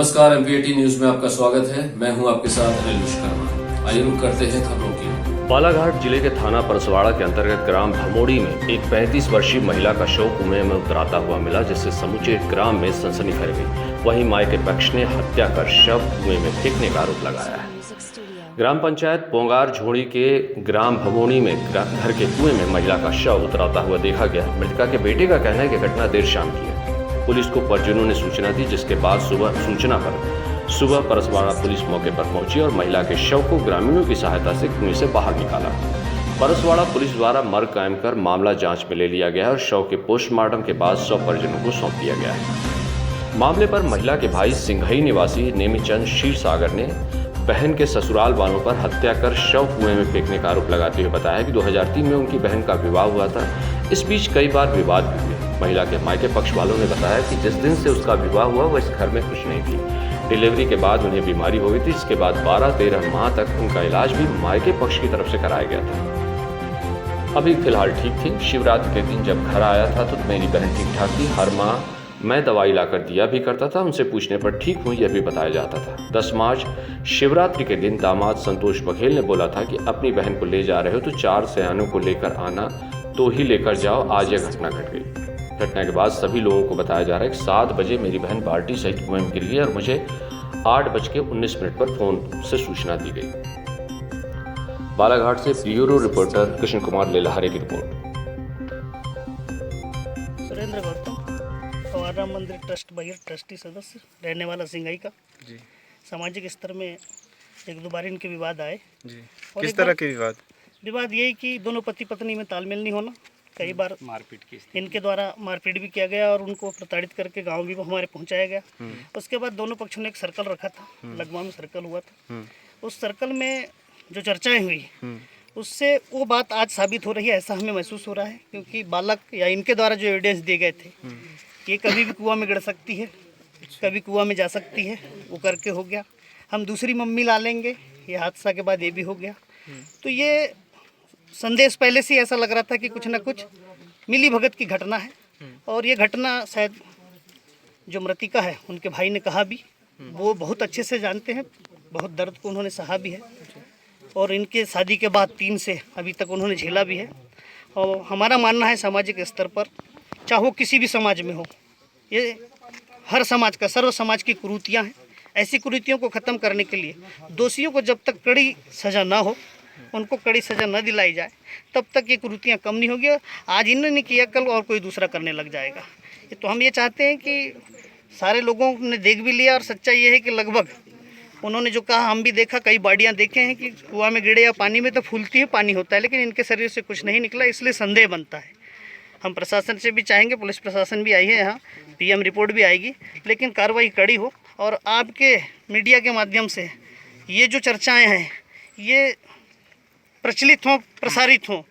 नमस्कार, MPAT news में आपका स्वागत है। मैं हूं आपके साथ अनिल विश्वकर्मा। आइए रुक करते हैं खबरों की। बालाघाट जिले के थाना परसवाड़ा के अंतर्गत ग्राम भमोड़ी में एक 35 वर्षीय महिला का शव कुएं में उतराता हुआ मिला, जिससे समूचे ग्राम में सनसनी फैल गई। वहीं मां के पक्ष ने हत्या कर शव कुएं में फेंकने का आरोप लगाया है। ग्राम पंचायत पोंगार झोड़ी के ग्राम भमोड़ी में घर के कुएं में महिला का शव उतराता हुआ देखा गया। मृतका के बेटे का कहना है कि घटना देर शाम की है। पुलिस को परिजनों ने सूचना दी, जिसके बाद सुबह परसवाड़ा पुलिस मौके पर पहुंची और महिला के शव को ग्रामीणों की सहायता से कुएं से बाहर निकाला। परसवाड़ा पुलिस द्वारा मर्ग कायम कर मामला जांच में ले लिया गया और शव के पोस्टमार्टम के बाद शव परिजनों को सौंप दिया गया है। मामले पर महिला के भाई सिंघई निवासी नेमीचंद क्षीरसागर ने बहन के ससुराल वालों पर हत्या कर शव कुएं में फेंकने का आरोप लगाते हुए बताया कि 2003 में उनकी बहन का विवाह हुआ था। इस बीच कई बार विवाद भी हुए। महिला के मायके पक्ष वालों ने बताया कि जिस दिन से उसका विवाह हुआ वह इस घर में खुश नहीं थी। डिलीवरी के बाद उन्हें बीमारी हो गई थी, जिसके बाद 12-13 माह तक उनका इलाज भी मायके पक्ष की तरफ से कराया गया था। अभी फिलहाल ठीक थी। शिवरात्रि के दिन जब घर आया था तो मेरी बहन ठीक ठाक थी। हर माह मैं दवाई लाकर दिया भी करता था, उनसे पूछने पर ठीक हूँ यह भी बताया जाता था। 10 मार्च शिवरात्रि के दिन दामाद संतोष बघेल ने बोला था कि अपनी बहन को ले जा रहे हो तो 4 सयानों को लेकर आना, तो ही लेकर जाओ। आज यह घटना घट गई। घटना के बाद सभी लोगों को बताया जा रहा है कि 7 बजे मेरी बहन बाल्टी सहित कुएं में गिर गई और मुझे 8:19 पर फोन से सूचना दी गई। बालाघाट से ब्यूरो रिपोर्टर कृष्ण कुमार लेलहारे की रिपोर्ट। सुरेंद्र गौतम, पवार राम मंदिर ट्रस्ट बहिर ट्रस्टी सदस्य, रहने वाला सिंघई का जी। सामाजिक स्तर में 1-2 बार इनके विवाद आए जी। किस तरह के विवाद? यही कि दोनों पति पत्नी में तालमेल नहीं होना। कई बार मारपीट की, इनके द्वारा मारपीट भी किया गया और उनको प्रताड़ित करके गांव भी हमारे पहुंचाया गया। उसके बाद दोनों पक्षों ने एक सर्कल रखा था, लगवा में सर्कल हुआ था। उस सर्कल में जो चर्चाएं हुई उससे वो बात आज साबित हो रही है, ऐसा हमें महसूस हो रहा है। क्योंकि बालक या इनके द्वारा जो एविडेंस दिए गए थे, ये कभी भी कुआं में गिर सकती है, कभी कुआं में जा सकती है, वो करके हो गया। हम दूसरी मम्मी ला लेंगे, ये हादसा के बाद ये भी हो गया। तो ये संदेश पहले से ऐसा लग रहा था कि कुछ ना कुछ मिली भगत की घटना है। और ये घटना शायद जो मृतिका है उनके भाई ने कहा भी, वो बहुत अच्छे से जानते हैं, बहुत दर्द को उन्होंने सहा भी है और इनके शादी के बाद 3 से अभी तक उन्होंने झेला भी है। और हमारा मानना है सामाजिक स्तर पर, चाहे वो किसी भी समाज में हो, ये हर समाज का, सर्व समाज की कुरीतियाँ हैं। ऐसी कुरीतियों को ख़त्म करने के लिए दोषियों को जब तक कड़ी सज़ा ना हो, उनको कड़ी सज़ा न दिलाई जाए, तब तक ये कुरीतियाँ कम नहीं होगी। आज इन्होंने किया, कल और कोई दूसरा करने लग जाएगा। तो हम ये चाहते हैं कि सारे लोगों ने देख भी लिया और सच्चाई ये है कि लगभग उन्होंने जो कहा हम भी देखा, कई बाड़ियाँ देखे हैं कि कुआं में गिरे या पानी में तो फूलती है, पानी होता है, लेकिन इनके शरीर से कुछ नहीं निकला, इसलिए संदेह बनता है। हम प्रशासन से भी चाहेंगे, पुलिस प्रशासन भी आई है यहाँ, PM रिपोर्ट भी आएगी, लेकिन कार्रवाई कड़ी हो और आपके मीडिया के माध्यम से ये जो चर्चाएँ हैं ये प्रचलित हों, प्रसारित हों,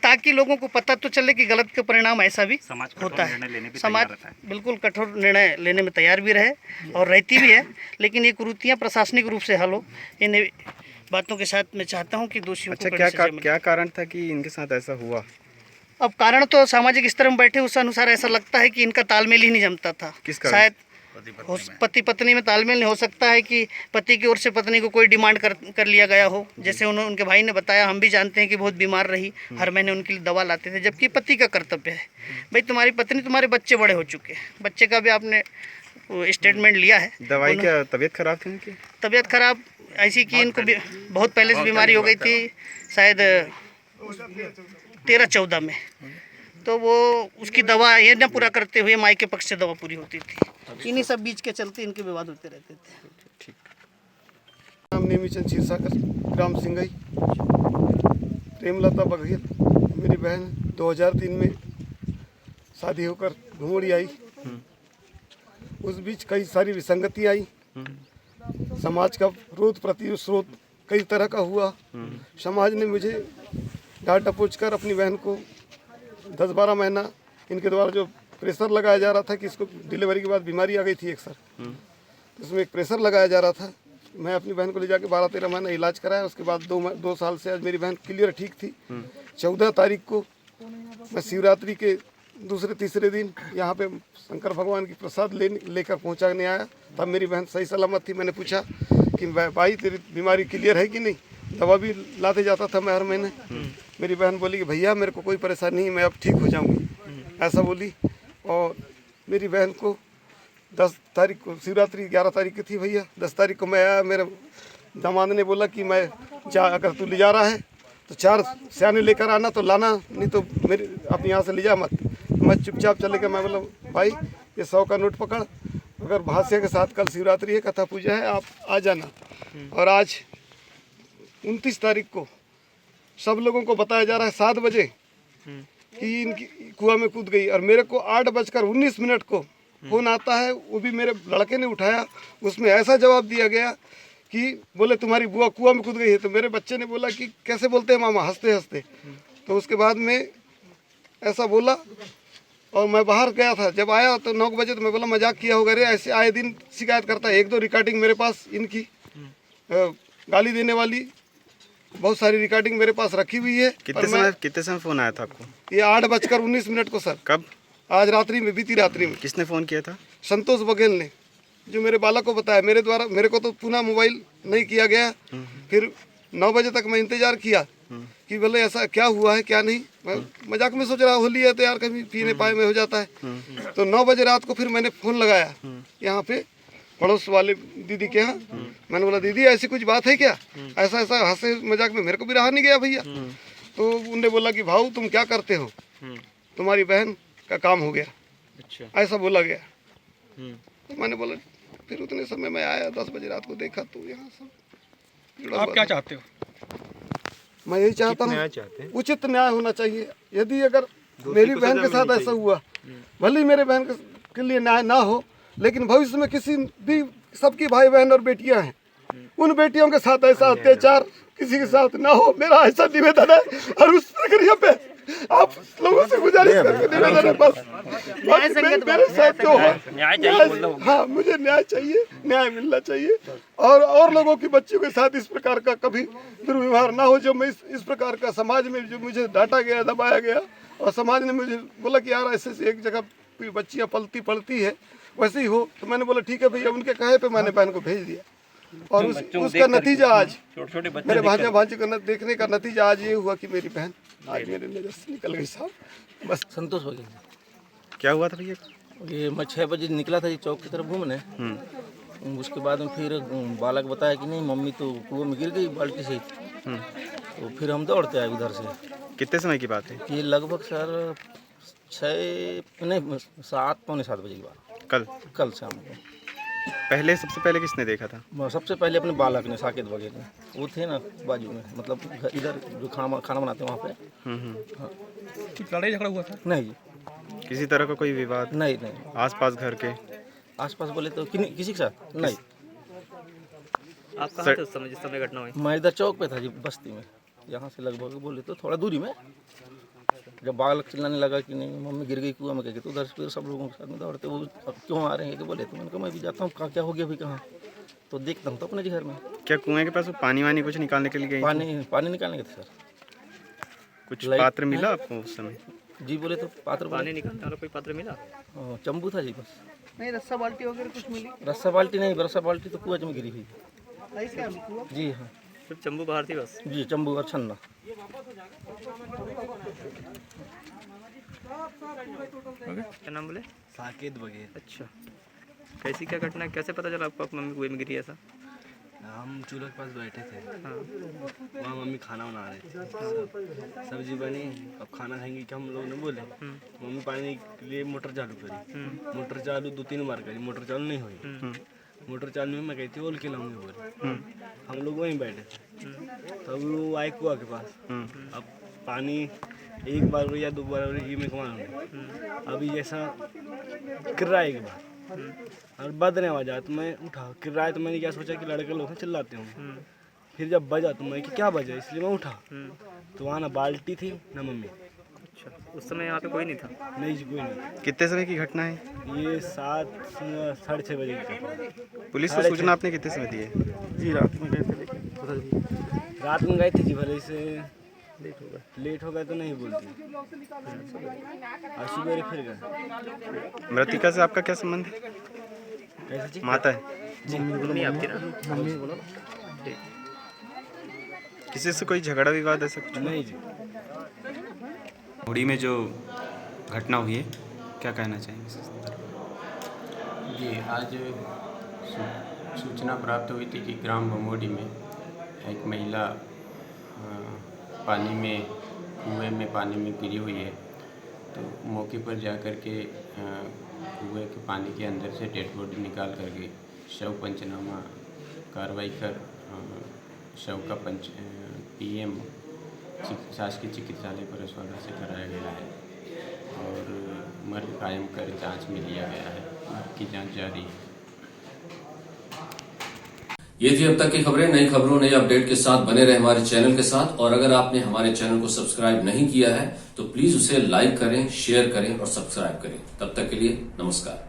ताकि लोगों को पता तो चले कि गलत के परिणाम ऐसा भी होता है। समाज बिल्कुल कठोर निर्णय लेने में तैयार भी रहे और रहती भी है, लेकिन ये कुरीतियाँ प्रशासनिक रूप से हल हो। इन बातों के साथ मैं चाहता हूँ कि दोषियों को क्या कारण था कि इनके साथ ऐसा हुआ? अब कारण तो सामाजिक स्तर में बैठे उस अनुसार ऐसा लगता है कि इनका तालमेल ही नहीं जमता था। शायद पति पत्नी में तालमेल नहीं हो सकता है कि पति की ओर से पत्नी को कोई डिमांड कर लिया गया हो। जैसे उनके भाई ने बताया, हम भी जानते हैं कि बहुत बीमार रही, हर महीने उनके लिए दवा लाते थे, जबकि पति का कर्तव्य है भाई, तुम्हारी पत्नी, तुम्हारे बच्चे बड़े हो चुके हैं, बच्चे का भी आपने स्टेटमेंट लिया है। दवाई क्या तबीयत खराब थी इनकी? तबीयत खराब ऐसी कि इनको बहुत पहले से बीमारी हो गई थी, शायद 13-14 में। तो वो उसकी दवा ये न पूरा करते हुए मायके पक्ष से दवा पूरी होती थी। इन्हीं सब बीच के चलते इनके विवाद होते रहते थे। ठीक। नाम नेमीचंद क्षीरसागर, ग्राम सिंघई, प्रेमलता बघेल मेरी बहन 2003 में शादी होकर भमोड़ी आई। उस बीच कई सारी विसंगति आई, समाज का विरोध प्रतिशोध कई तरह का हुआ। समाज ने मुझे डांट डपोच कर अपनी बहन को 10-12 महीना इनके द्वारा जो प्रेशर लगाया जा रहा था कि इसको डिलीवरी के बाद बीमारी आ गई थी एक सर, उसमें एक प्रेशर लगाया जा रहा था। मैं अपनी बहन को ले जाके 12-13 महीना इलाज कराया। उसके बाद 2 साल से आज मेरी बहन क्लियर ठीक थी। 14 तारीख को मैं शिवरात्रि के दूसरे तीसरे दिन यहाँ पे शंकर भगवान की प्रसाद लेकर पहुँचाने आया। तब मेरी बहन सही सलामत थी। मैंने पूछा कि भाई तेरी बीमारी क्लियर है कि नहीं, दवा भी लाते जाता था मैं हर महीने। मेरी बहन बोली कि भैया मेरे को कोई परेशानी नहीं, मैं अब ठीक हो जाऊँगी, ऐसा बोली। और मेरी बहन को 10 तारीख को शिवरात्रि 11 तारीख की थी भैया, 10 तारीख को मैं आया। मेरे दामाद ने बोला कि मैं अगर तू ले जा रहा है तो 4 सियाने लेकर आना, तो लाना, नहीं तो मेरे अपने यहाँ से ले जा मत। मैं चुपचाप चले गया। मैं बोला भाई ये 100 का नोट पकड़, अगर भाष्य के साथ कल शिवरात्रि है, कथा पूजा है, आप आ जाना। और आज 29 तारीख को सब लोगों को बताया जा रहा है 7 बजे कि इनकी कुआं में कूद गई। और मेरे को 8:19 को फ़ोन आता है, वो भी मेरे लड़के ने उठाया। उसमें ऐसा जवाब दिया गया कि बोले तुम्हारी बुआ कुआं में कूद गई है। तो मेरे बच्चे ने बोला कि कैसे बोलते हैं मामा, हंसते हंसते। तो उसके बाद में ऐसा बोला और मैं बाहर गया था। जब आया तो 9 बजे, तो मैं बोला मजाक किया होगा रे, ऐसे आए दिन शिकायत करता है। 1-2 रिकॉर्डिंग मेरे पास इनकी गाली देने वाली बहुत सारी रिकॉर्डिंग मेरे पास रखी हुई है। कितने समय फ़ोन आया था आपको? ये 8:19 को सर। कब? आज रात्रि में, बीती रात्रि में। किसने फ़ोन किया था? संतोष बघेल ने, जो मेरे बालक को बताया। मेरे द्वारा मेरे को तो पुनः मोबाइल नहीं किया गया। फिर 9 बजे तक मैं इंतजार किया कि बोले ऐसा क्या हुआ है क्या नहीं। मैं मजाक में सोच रहा होली है तो यार कभी पीने पाए में हो जाता है। तो 9 बजे रात को फिर मैंने फ़ोन लगाया यहाँ पे पड़ोस वाले दीदी के यहाँ। मैंने बोला दीदी ऐसी कुछ बात है क्या, ऐसा ऐसा हंसे मजाक में। मेरे को भी रहा नहीं गया भैया। तो उन्होंने बोला कि भाऊ तुम क्या करते हो, तुम्हारी बहन का काम हो गया, अच्छा। ऐसा बोला गया। तो मैंने बोला, फिर उतने समय में आया 10 बजे रात को, देखा तो यहाँ सब। आप क्या चाहते हो? मैं यही चाहता हूँ उचित न्याय होना चाहिए। यदि अगर मेरी बहन के साथ ऐसा हुआ, भले ही मेरे बहन के लिए न्याय ना हो, लेकिन भविष्य में किसी भी, सबकी भाई बहन और बेटियां हैं, उन बेटियों के साथ ऐसा अत्याचार किसी के साथ ना हो, मेरा ऐसा निवेदन है। और उस प्रक्रिया पे आप लोगों से गुजारिश करके निवेदन है बस, मेरे साथ जो हो, हाँ मुझे न्याय चाहिए, न्याय मिलना चाहिए। और लोगों की बच्चियों के साथ इस प्रकार का कभी दुर्व्यवहार ना हो। जो मैं इस प्रकार का समाज में जो मुझे डांटा गया, दबाया गया, और समाज ने मुझे बोला कि यार ऐसे एक जगह बच्चियाँ पलती है वैसे ही हो। तो मैंने बोला ठीक है भैया, उनके कहे पे मैंने बहन को भेज दिया। और उसका नतीजा आज मेरे भांजे का देखने का नतीजा आज ये हुआ कि मेरी बहन आज मेरे नजर से निकल गई साहब। बस संतोष हो गया। क्या हुआ था भैया? ये मैं 6 बजे निकला था ये चौक की तरफ घूमने। उसके बाद में फिर बालक बताया कि नहीं मम्मी तो कुएं में गिर गई बाल्टी से। तो फिर हम दौड़ते आए उधर से। कितने समय की बात है ये? लगभग सर 7 पौने 7 बजे की बात। कल शाम को। पहले सबसे पहले किसने देखा था? सबसे पहले अपने बालक ने, साकेत वगैरह ने। वो थे ना बाजू में, मतलब इधर जो खाना बनाते हैं वहाँ पे। हाँ। कुछ लड़ाई झगड़ा हुआ था? नहीं जी, किसी तरह का कोई विवाद? नहीं। आसपास घर के? आसपास बोले तो किसी के साथ नहीं। आप कहाँ थे उस समय जिस समय घटना हुई? मैं इधर चौक पे था जी, बस्ती में। यहाँ से लगभग बोले तो थोड़ा दूरी में। जब बालक चिल्लाने लगा कि नहीं मम्मी गिर गई कुआं में, कह के तो उधर से फिर सब लोगों के साथ में दौड़ते। वो क्यों आ रहे हैं कि बोले, तो मैंने कहा मैं भी जाता हूँ, क्या हो गया अभी कहाँ, तो देखता हूँ तो अपने घर में। क्या कुएं के पास वो पानी वानी कुछ निकालने के लिए गई? पानी निकालने के थे सर। कुछ पात्र मिला आपको उस समय? जी बोले तो पात्र, पानी निकालने वाला कोई पात्र मिला? चंबू था जी बस। नहीं रस्सा बाल्टी वगैरह कुछ मिली? रस्सा बाल्टी नहीं, रस्सा बाल्टी तो कुआं में गिरी हुई जी। हाँ सिर्फ चंबू बाहर थी बस? जी, चंबू और छन्ना। क्या नाम बोले? साकेत बघेल। अच्छा, कैसी क्या घटना, कैसे पता चला आपको मम्मी कुएं में गिरी ऐसा? हम चूल्हे के पास बैठे थे। हाँ। वहाँ मम्मी खाना बना रही थी। सब्जी बनी, अब खाना खाएंगे क्या, हम लोग ने बोले। मम्मी पानी के लिए मोटर चालू करी। मोटर चालू 2-3 बार करी, मोटर चालू नहीं हुई। मोटर चालू में मैं कहती थी ओल के लाऊंगी बोले। हम लोग वहीं बैठे थे। तब वो आए कुआं के पास। अब पानी 1 बार या 2 बार ये मैं कमा अभी जैसा किर्रा एक बार और बदने आवाज आया तो मैं उठा। किर्रा तो मैंने क्या सोचा कि लड़के लोग चिल्लाते होंगे। फिर जब बजा तो मैं कि क्या बजा, इसलिए मैं उठा। तो वहाँ ना बाल्टी थी ना मम्मी। अच्छा, उस समय यहाँ पे कोई नहीं था? नहीं जी, कोई नहीं। कितने समय की घटना है ये 7-6:30 बजे की। पुलिस को सूचना आपने कितने समय दी है? जी रात में गए थे, लेकिन रात में गए थे जी, भले से लेट हो गया तो नहीं बोलती। और सुबह फिर गए। मृतिका से आपका क्या संबंध है? कैसे जी? माता है मम्मी आपकी ना? किसी से कोई झगड़ा विवाद ऐसा कुछ? नहीं जी। भमोड़ी में जो घटना हुई है, क्या कहना चाहेंगे? जी, आज सूचना प्राप्त हुई थी कि ग्राम भमोड़ी में एक महिला पानी में कुएं में पानी में गिरी हुई है। तो मौके पर जाकर के कुएं के पानी के अंदर से डेड बॉडी निकाल करके शव पंचनामा कार्रवाई कर शव का पीएम शासकीय चिकित्सालय परसवाड़ा से कराया गया है और मर्ग कायम कर जांच में लिया गया है। मर्ग की जांच जारी है। ये थी अब तक की खबरें। नई खबरों नई अपडेट के साथ बने रहे हमारे चैनल के साथ। और अगर आपने हमारे चैनल को सब्सक्राइब नहीं किया है तो प्लीज उसे लाइक करें, शेयर करें और सब्सक्राइब करें। तब तक के लिए नमस्कार।